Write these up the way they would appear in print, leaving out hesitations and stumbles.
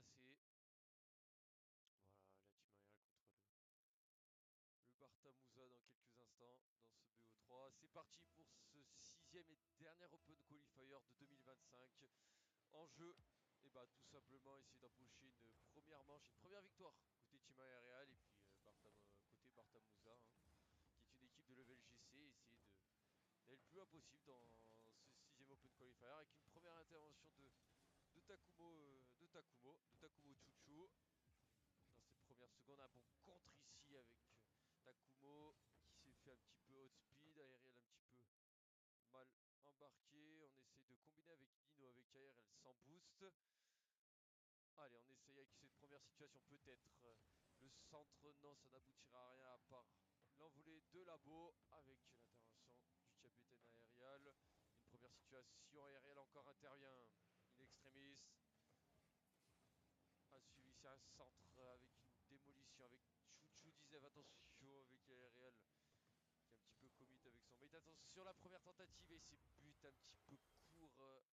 RLC. Voilà, la team aériale contre le Barta Mouza dans quelques instants dans ce BO3. C'est parti pour ce sixième et dernier Open Qualifier de 2025. En jeu, et bah tout simplement essayer d'empocher une première manche, une première victoire côté team aérial et puis côté Barta Mouza, hein, qui est une équipe de level GC. Essayer d'aller le plus loin possible dans ce sixième Open Qualifier avec une première intervention de Takumo Chuchu. Dans cette première seconde, un bon contre ici avec Takumo qui s'est fait un petit peu hot speed, aériel un petit peu mal embarqué. On essaie de combiner avec Nino avec ARL sans boost. Allez, on essaye avec cette première situation peut-être. Le centre, non, ça n'aboutira à rien à part l'envolée de Labo avec l'intervention du capitaine aérial. Une première situation aérielle encore intervient. In extremis. A suivi, c'est un centre avec une démolition avec Chouchou 19. Attention avec aérial qui est un petit peu commit avec son mate. Attention la première tentative et c'est but un petit peu court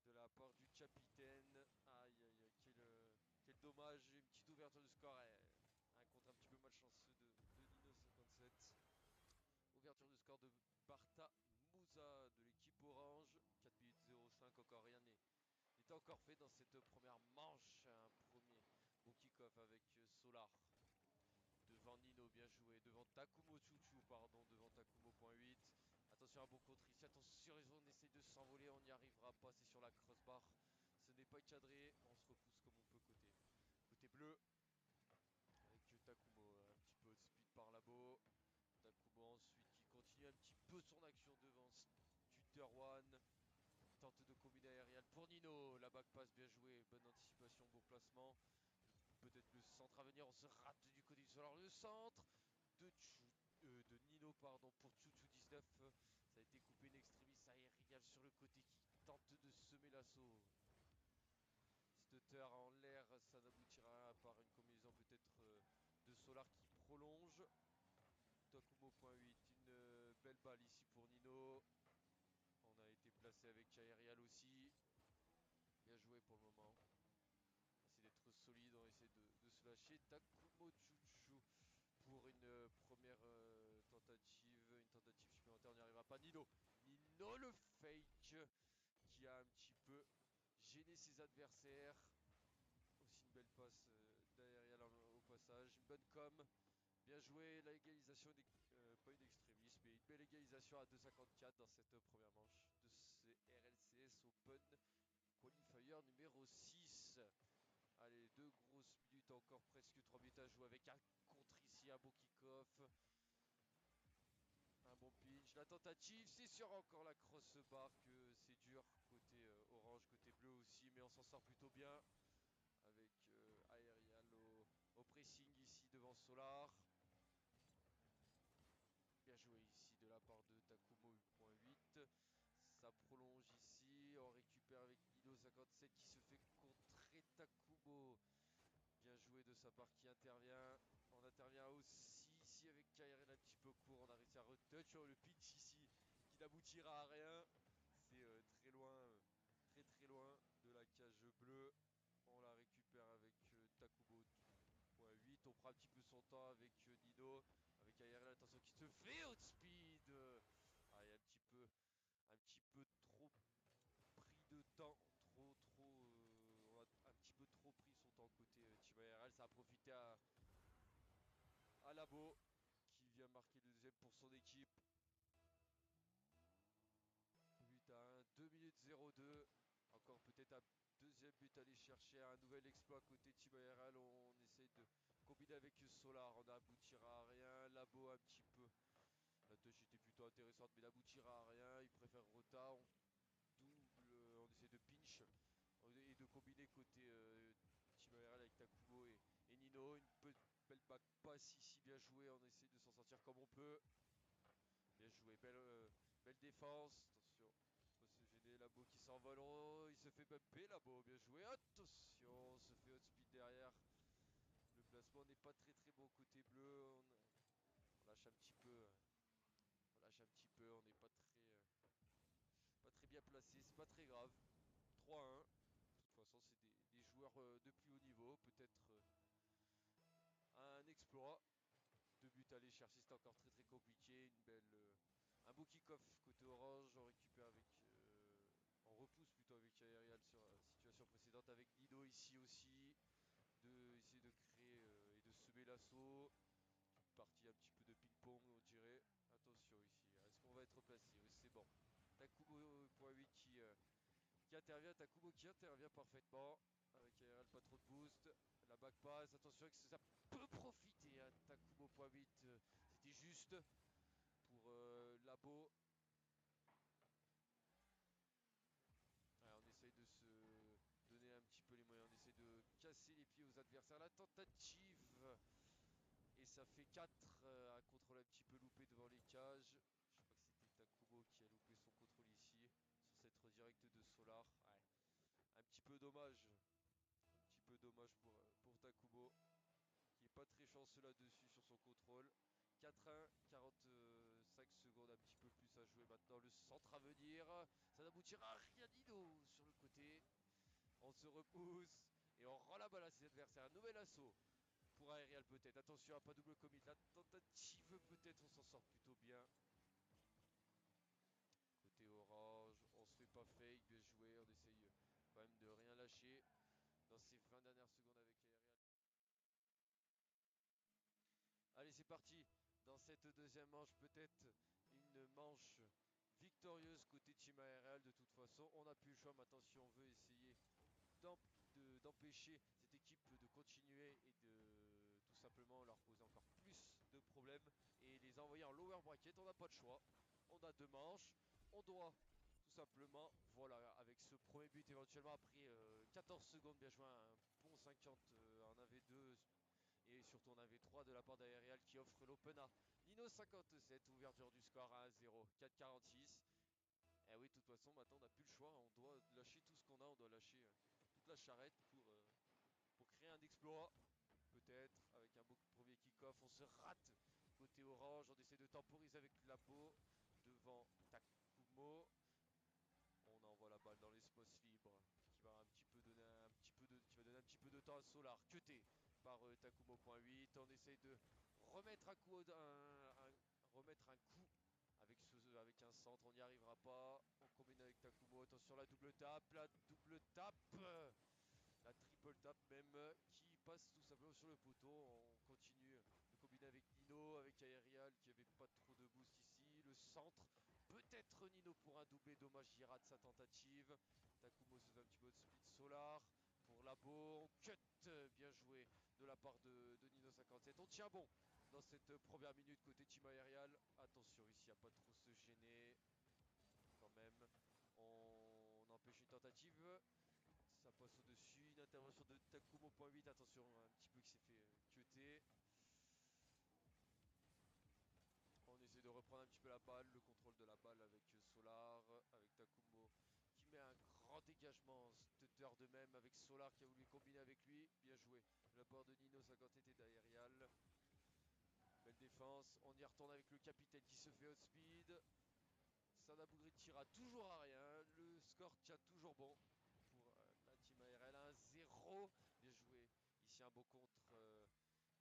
de la part du capitaine. Aïe aïe aïe, quel dommage. Une petite ouverture de score. Un contre un petit peu malchanceux de Nino 57. Ouverture de score de Barta Mouza de l'équipe orange. 4 minutes 05, encore rien n'est encore fait dans cette première manche. Un premier bon kick-off avec Solar. Devant Nino, bien joué. Devant Takumo Chuchu, pardon. Devant Takumo.8. Attention à un bon contre ici. Attention, on essaye de s'envoler. On n'y arrivera pas. C'est sur la crossbar. Ce n'est pas cadré. On se repousse comme on peut côté bleu. Avec Takumo un petit peu de speed par Labo. Takumo ensuite qui continue un petit peu son action devant Stutter One. Tente de combiner aérial pour Nino. La back passe bien joué. Bonne anticipation, bon placement. Peut-être le centre à venir. On se rate du côté du sol. Alors le centre de Nino pardon, pour Chuchu 19. Ça a été coupé in extremis aérial sur le côté qui tente de semer l'assaut. Stutter en l'air. Ça n'aboutira à part une combinaison peut-être de Solar qui prolonge. Takumo.8. Une belle balle ici pour Nino. On a été placé avec aérial aussi. Bien joué pour le moment. On essaie d'être solide, on essaie de se lâcher. Takumo Chuchu pour une première tentative. Une tentative supplémentaire, on n'y arrivera pas. Nino le fake qui a un petit peu gêné ses adversaires. Aussi une belle passe d'aérial au passage. Une bonne com. Bien joué, la égalisation, pas une extrémiste, mais une belle égalisation à 2,54 dans cette première manche de ce RLCS Open Qualifier numéro 6. Allez, 2 grosses minutes, encore presque 3 minutes à jouer avec un contre ici, un bon kick-off. Un bon pinch, la tentative, c'est sur encore la crossbar que c'est dur côté orange, côté bleu aussi, mais on s'en sort plutôt bien avec aérial au pressing ici devant Solar. Bien joué ici de la part de Takumo.8. Ça prolonge ici. On récupère avec Nino 57 qui se fait contrer Takumo. Bien joué de sa part qui intervient. On intervient aussi ici avec KRL un petit peu court. On a réussi à retouch sur le pitch ici qui n'aboutira à rien. C'est très loin, très loin de la cage bleue. On la récupère avec Takumo.8. On prend un petit peu son temps avec Nino. Avec ARL, attention qui se fait outspeed. Ah, il y a un petit peu trop pris de temps. On a un petit peu trop pris son temps côté Team ARL. Ça a profité à Labo qui vient marquer le deuxième pour son équipe. 8-1, 2 minutes 02. Encore peut-être un deuxième but à aller chercher, un nouvel exploit côté Team ARL. On essaye de combiner avec Solar. On n'aboutira à rien. Labo un petit peu. La touch était plutôt intéressante, mais n'aboutira à rien. Il préfère Rota. On double, on essaie de pinch et de combiner côté Team ARL avec Takumo et Nino. Une belle back pass ici, bien joué. On essaie de s'en sortir comme on peut. Bien joué, belle défense. Attention, faut se gêner. Labo qui s'envole. Oh, il se fait bumper, Labo. Bien joué. Attention, on se fait hot speed derrière. Le placement n'est pas très bon côté bleu. On lâche un petit peu. On lâche un petit peu. On n'est pas très bien placé. C'est pas très grave. 3-1. De toute façon, c'est des joueurs joueur de plus haut niveau, peut-être un exploit. 2 buts à aller chercher, c'est encore très très compliqué. Un beau kick-off côté orange, on récupère on repousse plutôt avec Aerial sur la situation précédente avec Nido ici aussi, de essayer de créer et de semer l'assaut. Une partie un petit peu de ping-pong on dirait. Attention ici, est-ce qu'on va être placé? Oui, c'est bon. Takumo.8 qui intervient, Takumo qui intervient parfaitement avec ARL pas trop de boost. La back pass, attention que ça peut profiter à Takumo.8. C'était juste pour Labo. Ouais, on essaye de se donner un petit peu les moyens, on essaye de casser les pieds aux adversaires. La tentative et ça fait 4, un contrôle un petit peu loupé devant les cages. Je crois que c'était Takumo qui a loupé son contrôle ici sur cette redirecte de Solar. Ouais. Un petit peu dommage. Un petit peu dommage pour Takumo qui est pas très chanceux là-dessus sur son contrôle. 4-1, 45 secondes, un petit peu plus à jouer maintenant. Le centre à venir, ça n'aboutira à rien. Nido sur le côté. On se repousse et on rend la balle à ses adversaires. Un nouvel assaut pour Aerial peut-être. Attention à pas double commit. La tentative peut-être, on s'en sort plutôt bien. Côté orange, on se fait pas fake, bien joué. On essaye quand même de rien lâcher dans ces 20 dernières secondes avec Aerial. Allez, c'est parti. Dans cette deuxième manche, peut-être une manche victorieuse côté Team Aerial. De toute façon, on n'a plus le choix maintenant si on veut essayer d'empêcher cette équipe de continuer et de tout simplement leur poser encore plus de problèmes et les envoyer en lower bracket. On n'a pas de choix. On a 2 manches. On doit tout simplement, voilà, avec ce premier but éventuellement après 14 secondes, bien joué, un bon 50 en AV2 et surtout en AV3 de la part d'Aerial qui offre l'open à Nino 57, ouverture du score à 1-0, 4-46. Eh oui, de toute façon, maintenant on n'a plus le choix, on doit lâcher tout ce qu'on a, on doit lâcher toute la charrette pour créer un exploit. Peut-être avec un beau premier kick-off, on se rate côté orange, on essaie de temporiser avec Labo devant Takumo. On envoie la balle dans l'espace libre qui va un petit peu donner qui va donner un petit peu de temps à Solar, cuté par Takumo.8. On essaye de remettre remettre un coup avec un centre, on n'y arrivera pas. On combine avec Takumo, attention la double tape, la triple tape même, qui passe tout simplement sur le poteau. On continue de combiner avec Nino, avec Aerial qui avait pas trop de boost ici. Le centre, peut-être Nino pour un doublé, dommage, il rate sa tentative. Takumo se fait un petit peu de speed Solar pour Labo. On cut, bien joué de la part de Nino 57. On tient bon dans cette première minute côté Team Aerial. Attention ici à pas trop se gêner quand même. On empêche une tentative. Ça passe au-dessus. Une intervention de Takumo.8. Attention, un petit peu qui s'est fait cutter. On essaie de reprendre un petit peu la balle, le contrôle de la balle avec Solar, avec Takumo qui met un grand dégagement, stutter de même avec Solar qui a voulu combiner avec lui. Bien joué de la part de Nino 57 et d'Aerial. Belle défense. On y retourne avec le capitaine qui se fait outspeed. Ça n'aboutira toujours à rien. Le score tient toujours bon pour la team ARL. 1-0. Bien joué. Ici un beau contre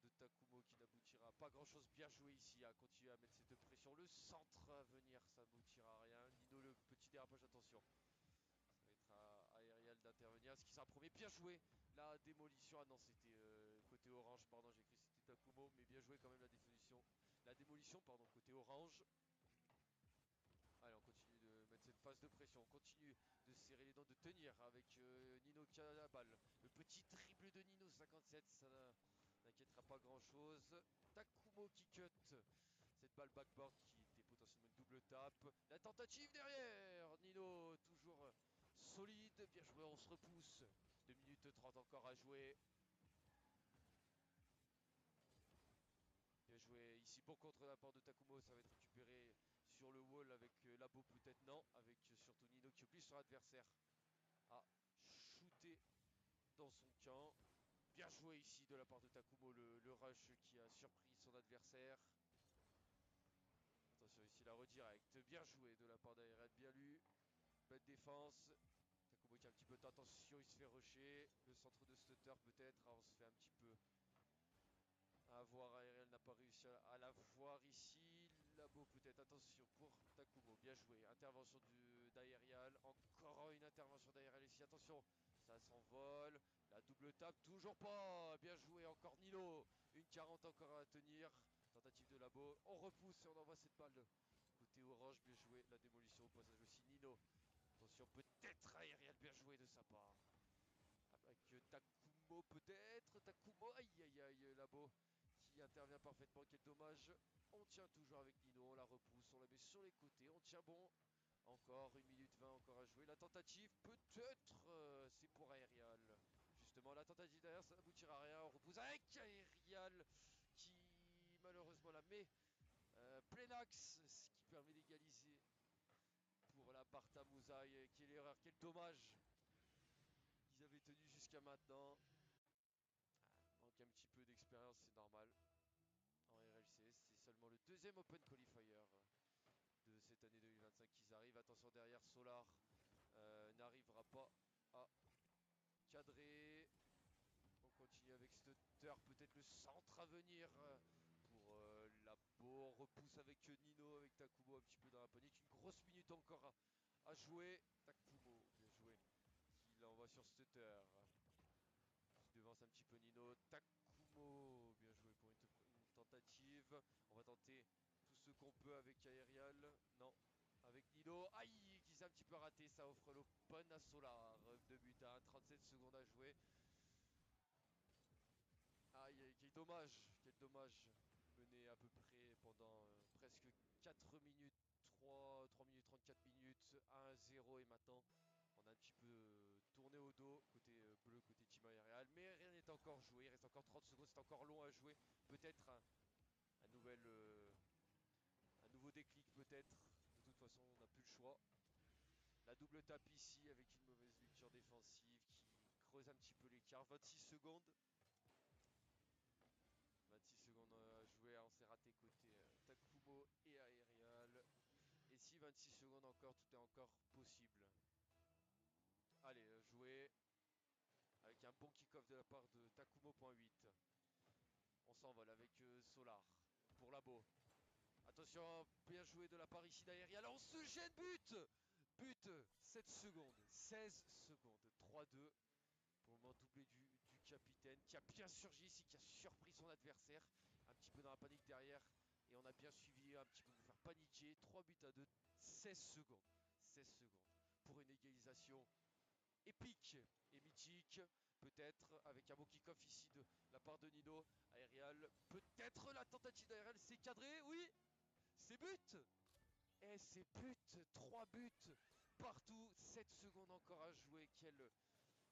de Takumo qui n'aboutira pas grand chose. Bien joué ici à continuer à mettre cette pression. Le centre à venir, ça n'aboutira à rien. Nino, le petit dérapage, attention. Ça va être à Aerial d'intervenir. Est-ce qu'il sera premier? Bien joué. La démolition. Ah non, c'était côté orange, pardon. J'ai écrit c'était Takumo, mais bien joué quand même la démolition. La démolition, pardon, côté orange. Allez, on continue de mettre cette phase de pression. On continue de serrer les dents, de tenir avec Nino qui a la balle. Le petit dribble de Nino 57, ça n'inquiétera pas grand chose. Takumo qui cut cette balle backboard qui était potentiellement une double tape. La tentative derrière. Nino toujours solide. Bien joué, on se repousse. 2 minutes 30 encore à jouer. Bien joué. Ici, bon contre la part de Takumo. Ça va être récupéré sur le wall avec Labo, peut-être non. Avec surtout Nino qui oblige son adversaire à shooter dans son camp. Bien joué ici de la part de Takumo. Le rush qui a surpris son adversaire. Attention ici, la redirect. Bien joué de la part d'Aerial. Bien lu. Belle défense. Takumo qui a un petit peu d'attention, il se fait rusher. Le centre de stutter peut-être, ah, on se fait un petit peu avoir. Aerial n'a pas réussi à la voir ici. Labo peut-être, attention pour Takumo, bien joué. Intervention d'Aerial, encore une intervention d'Aerial ici, attention, ça s'envole. La double tape, toujours pas, bien joué, encore Nino. Une 40 encore à tenir. Tentative de Labo, on repousse et on envoie cette balle côté orange, bien joué. La démolition au passage aussi, Nino. Attention, peut-être Aerial, bien joué de sa part. Avec Takumo peut-être. Takumo, aïe aïe aïe, Labo qui intervient parfaitement. Quel dommage. On tient toujours avec Nino, on la repousse, on la met sur les côtés. On tient bon. Encore 1 minute 20 encore à jouer. La tentative, peut-être, c'est pour Aerial. Justement, la tentative derrière, ça n'aboutira à rien. On repousse avec Aerial qui malheureusement la met plein axe, ce qui permet d'égaliser pour la Barta Mouzaï. Quelle erreur, quel dommage. Ils avaient tenu jusqu'à maintenant. Manque un petit peu d'expérience, c'est normal. En RLC, c'est seulement le deuxième Open Qualifier de cette année 2025 qu'ils arrivent. Attention derrière, Solar n'arrivera pas à cadrer. On continue avec Stutter, peut-être le centre à venir pour Labo. On repousse avec Nino, avec Takumo un petit peu dans la panique. Une grosse minute encore à jouer. Takumo, bien joué, qui l'envoie sur Stutter, qui devance un petit peu Nino. Takumo, bien joué pour une tentative. On va tenter tout ce qu'on peut avec Aerial. Non, avec Nino. Aïe, qui s'est un petit peu raté. Ça offre l'open à Solar. 2 buts à 1, 37 secondes à jouer. Aïe, quel dommage, quel dommage. Mené à peu près pendant presque 4 minutes, 3 minutes 34 minutes, 1-0 et maintenant on a un petit peu tourné au dos, côté bleu, côté Team Aerial, mais rien n'est encore joué, il reste encore 30 secondes, c'est encore long à jouer. Peut-être un nouveau déclic peut-être, de toute façon on n'a plus le choix. La double tape ici avec une mauvaise lecture défensive qui creuse un petit peu l'écart, 26 secondes. 26 secondes à jouer, on s'est raté côté Takumo et Aerial. Et si 26 secondes encore, tout est encore possible. Allez, jouer avec un bon kick-off de la part de Takumo.8. On s'envole avec Solar pour Labo. Attention, bien joué de la part ici d'Aerial. On se gêne, but. But, 7 secondes, 16 secondes, 3-2. Pour le moment, doublé du capitaine qui a bien surgi ici, qui a surpris son adversaire. Un petit peu dans la panique derrière. Et on a bien suivi un petit peu pour faire paniquer. 3 buts à 2, 16 secondes. 16 secondes pour une égalisation épique et mythique. Peut-être avec un beau kick-off ici de la part de Nino. Aerial, peut-être la tentative d'Aerial, c'est cadré, oui. C'est but. Et c'est but, 3 buts partout. 7 secondes encore à jouer. Quel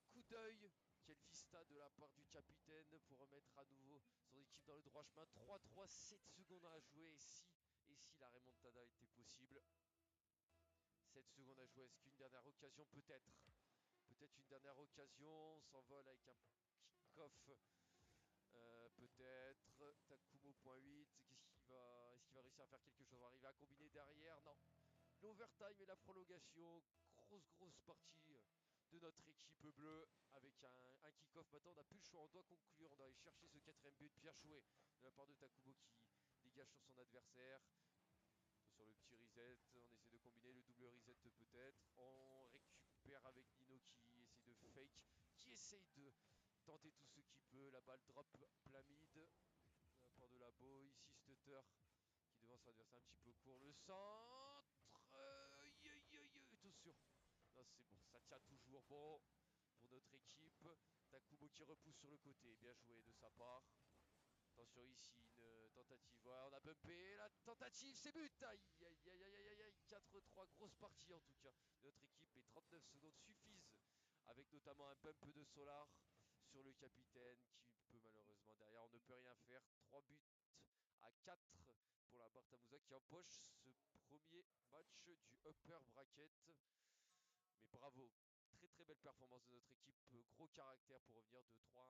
coup d'œil, quel vista de la part du capitaine pour remettre à nouveau son équipe dans le droit chemin. 3-3, 7 secondes à jouer. Et si la remontada était possible. 7 secondes à jouer. Est-ce qu'une dernière occasion peut-être? Peut-être une dernière occasion. On s'envole avec un kick-off. Peut-être Takumo.8. Est-ce qu'il va réussir à faire quelque chose? On va arriver à combiner derrière? Non. L'overtime et la prolongation. Grosse partie de notre équipe bleue avec un kick-off. Maintenant, on n'a plus le choix. On doit conclure. On doit aller chercher ce quatrième but. Bien joué de la part de Takumo qui dégage sur son adversaire. Sur le petit reset, on essaie de combiner le double reset peut-être. On récupère avec Nino qui essaie de fake, qui essaye de tenter tout ce qu'il peut. La balle drop plein mid de la part de Labo. Ici Stutter qui devance son adversaire un petit peu court. Le centre. Attention. Non, c'est bon, ça tient toujours bon pour notre équipe. Takumo qui repousse sur le côté. Bien joué de sa part. Attention ici, une tentative. Ouais, on a bumpé. La tentative, c'est but. Aïe, aïe, aïe, aïe, aïe, aïe. 4-3, grosse partie en tout cas de notre équipe. Et 39 secondes suffisent. Avec notamment un bump de Solar sur le capitaine qui peut malheureusement derrière. On ne peut rien faire. 3 buts à 4 pour la Bartamouza qui empoche ce premier match du upper bracket. Mais bravo. Très très belle performance de notre équipe. Gros caractère pour revenir de 3